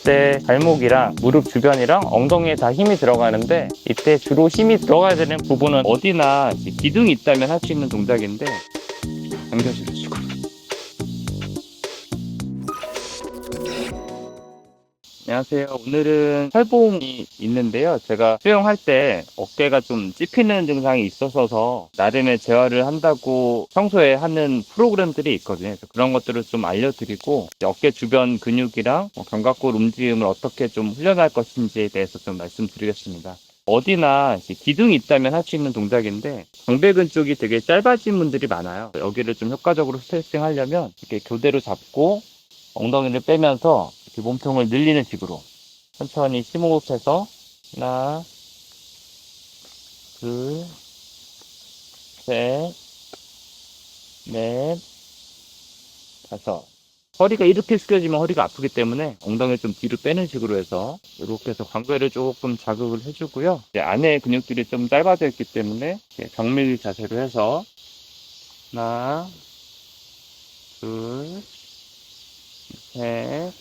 이때 발목이랑 무릎 주변이랑 엉덩이에 다 힘이 들어가는데, 이때 주로 힘이 들어가야 되는 부분은 어디나 기둥이 있다면 할 수 있는 동작인데, 당겨주시고. 안녕하세요. 오늘은 팔봉이 있는데요. 제가 수영할 때 어깨가 좀 찝히는 증상이 있어서 나름의 재활을 한다고 평소에 하는 프로그램들이 있거든요. 그래서 그런 것들을 좀 알려드리고, 어깨 주변 근육이랑 견갑골 움직임을 어떻게 좀 훈련할 것인지에 대해서 좀 말씀드리겠습니다. 어디나 기둥이 있다면 할 수 있는 동작인데, 광배근 쪽이 되게 짧아진 분들이 많아요. 여기를 좀 효과적으로 스트레칭 하려면 이렇게 교대로 잡고 엉덩이를 빼면서 이렇게 몸통을 늘리는 식으로 천천히 심호흡해서 하나, 둘, 셋, 넷, 다섯. 허리가 이렇게 숙여지면 허리가 아프기 때문에 엉덩이를 좀 뒤로 빼는 식으로 해서 이렇게 해서 광배를 조금 자극을 해주고요. 이제 안에 근육들이 좀 짧아져 있기 때문에 정밀 자세로 해서 하나, 둘, 셋,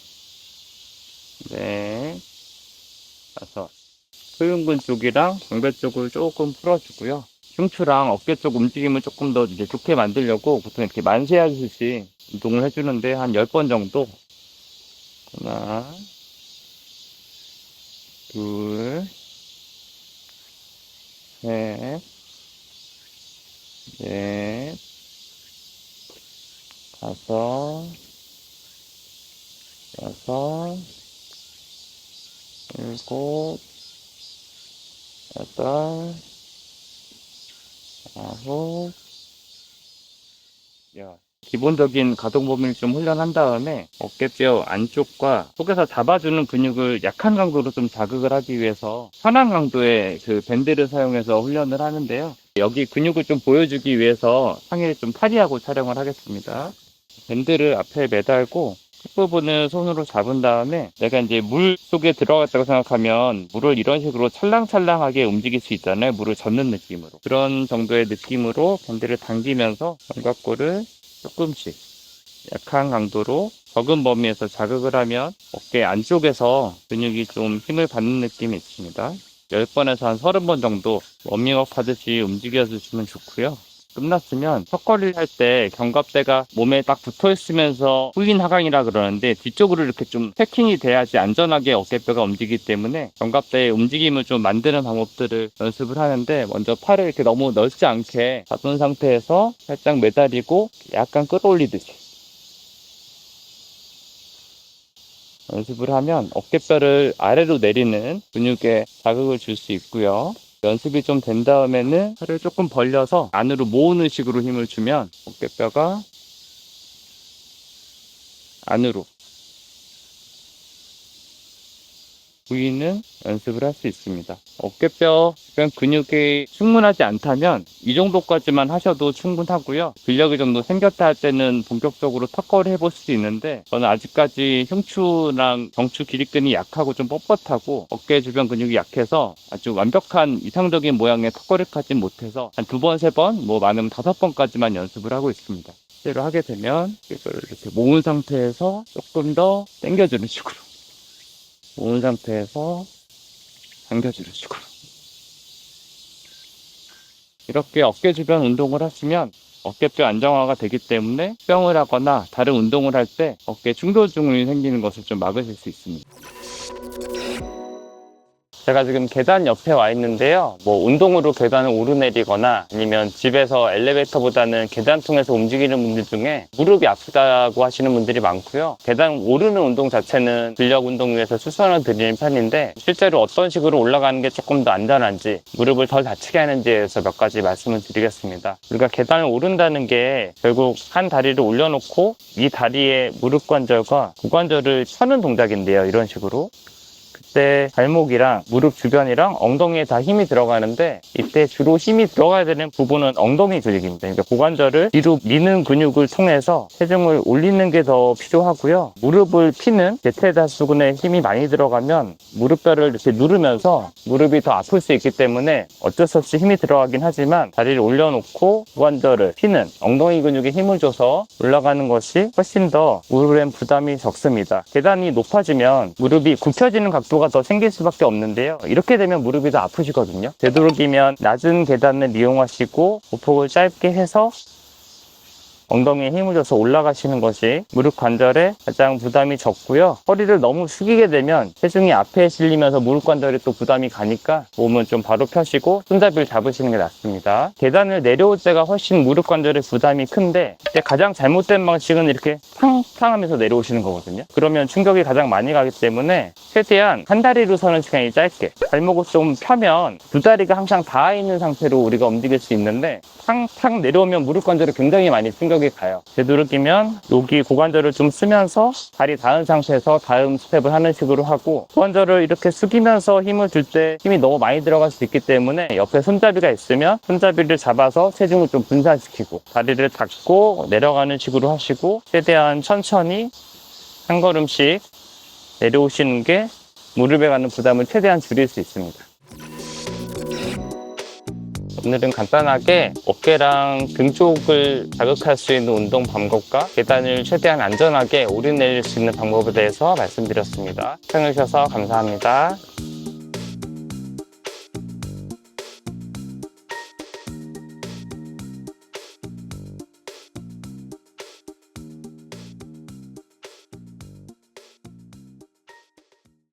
넷, 다섯. 소흉근 쪽이랑 광배 쪽을 조금 풀어주고요. 흉추랑 어깨 쪽 움직임을 조금 더 이제 좋게 만들려고 보통 이렇게 만세하듯이 운동을 해주는데 한 10번 정도. 하나, 둘, 셋, 넷, 다섯, 여섯, 일곱, 여덟, 아홉, 열. 기본적인 가동 범위를 좀 훈련한 다음에 어깨뼈 안쪽과 속에서 잡아주는 근육을 약한 강도로 좀 자극을 하기 위해서 편한 강도의 그 밴드를 사용해서 훈련을 하는데요. 여기 근육을 좀 보여주기 위해서 상의를 좀 탈의하고 촬영을 하겠습니다. 밴드를 앞에 매달고 끝부분을 손으로 잡은 다음에, 내가 이제 물 속에 들어갔다고 생각하면 물을 이런 식으로 찰랑찰랑하게 움직일 수 있잖아요. 물을 젓는 느낌으로. 그런 정도의 느낌으로 밴드를 당기면서 견갑골을 조금씩 약한 강도로 적은 범위에서 자극을 하면 어깨 안쪽에서 근육이 좀 힘을 받는 느낌이 있습니다. 10번에서 한 30번 정도 워밍업 하듯이 움직여주시면 좋고요. 끝났으면 턱걸이를 할 때 견갑대가 몸에 딱 붙어 있으면서 후인 하강이라 그러는데, 뒤쪽으로 이렇게 좀 패킹이 돼야지 안전하게 어깨뼈가 움직이기 때문에 견갑대의 움직임을 좀 만드는 방법들을 연습을 하는데, 먼저 팔을 이렇게 너무 넓지 않게 잡은 상태에서 살짝 매달리고 약간 끌어올리듯이 연습을 하면 어깨뼈를 아래로 내리는 근육에 자극을 줄 수 있고요. 연습이 좀 된 다음에는 팔을 조금 벌려서 안으로 모으는 식으로 힘을 주면 어깨뼈가 안으로 보이는 연습을 할 수 있습니다. 어깨뼈 주변 근육이 충분하지 않다면 이 정도까지만 하셔도 충분하고요. 근력이 좀 더 생겼다 할 때는 본격적으로 턱걸이 해볼 수도 있는데, 저는 아직까지 흉추랑 경추 기립근이 약하고 좀 뻣뻣하고 어깨 주변 근육이 약해서 아주 완벽한 이상적인 모양의 턱걸이까지는 못해서 한 2번, 3번, 뭐 많으면 5번까지만 연습을 하고 있습니다. 실제로 하게 되면 이걸 이렇게 모은 상태에서 조금 더 당겨주는 식으로 모은 상태에서 당겨주는 식으로 이렇게 어깨 주변 운동을 하시면 어깨뼈 안정화가 되기 때문에 수영을 하거나 다른 운동을 할 때 어깨 충돌증이 생기는 것을 좀 막으실 수 있습니다. 제가 지금 계단 옆에 와 있는데요. 뭐 운동으로 계단을 오르내리거나 아니면 집에서 엘리베이터보다는 계단 통해서 움직이는 분들 중에 무릎이 아프다고 하시는 분들이 많고요. 계단 오르는 운동 자체는 근력 운동 위해서 추천을 드리는 편인데, 실제로 어떤 식으로 올라가는 게 조금 더 안전한지, 무릎을 덜 다치게 하는지에 대해서 몇 가지 말씀을 드리겠습니다. 우리가 계단을 오른다는 게 결국 한 다리를 올려놓고 이 다리의 무릎 관절과 고관절을 펴는 동작인데요. 이런 식으로 그때 발목이랑 무릎 주변이랑 엉덩이에 다 힘이 들어가는데, 이때 주로 힘이 들어가야 되는 부분은 엉덩이 근육입니다. 그러니까 고관절을 뒤로 미는 근육을 통해서 체중을 올리는 게 더 필요하고요. 무릎을 피는 대퇴다수근에 힘이 많이 들어가면 무릎뼈를 이렇게 누르면서 무릎이 더 아플 수 있기 때문에 어쩔 수 없이 힘이 들어가긴 하지만, 다리를 올려놓고 고관절을 피는 엉덩이 근육에 힘을 줘서 올라가는 것이 훨씬 더 무릎엔 부담이 적습니다. 계단이 높아지면 무릎이 굽혀지는 각도가 더 생길 수밖에 없는데요. 이렇게 되면 무릎이 더 아프시거든요. 되도록이면 낮은 계단을 이용하시고 보폭을 짧게 해서 엉덩이에 힘을 줘서 올라가시는 것이 무릎 관절에 가장 부담이 적고요. 허리를 너무 숙이게 되면 체중이 앞에 실리면서 무릎 관절에 또 부담이 가니까 몸은 좀 바로 펴시고 손잡이를 잡으시는 게 낫습니다. 계단을 내려올 때가 훨씬 무릎 관절에 부담이 큰데, 이때 가장 잘못된 방식은 이렇게 탕탕 하면서 내려오시는 거거든요. 그러면 충격이 가장 많이 가기 때문에 최대한 한 다리로 서는 시간이 짧게, 발목을 좀 펴면 두 다리가 항상 닿아 있는 상태로 우리가 움직일 수 있는데, 탕탕 내려오면 무릎 관절에 굉장히 많이 충격이 가요. 되도록이면 여기 고관절을 좀 쓰면서 다리 닿은 상태에서 다음 스텝을 하는 식으로 하고, 고관절을 이렇게 숙이면서 힘을 줄 때 힘이 너무 많이 들어갈 수 있기 때문에 옆에 손잡이가 있으면 손잡이를 잡아서 체중을 좀 분산시키고 다리를 닫고 내려가는 식으로 하시고, 최대한 천천히 한 걸음씩 내려오시는 게 무릎에 가는 부담을 최대한 줄일 수 있습니다. 오늘은 간단하게 어깨랑 등 쪽을 자극할 수 있는 운동 방법과 계단을 최대한 안전하게 오르내릴 수 있는 방법에 대해서 말씀드렸습니다. 시청해주셔서 감사합니다.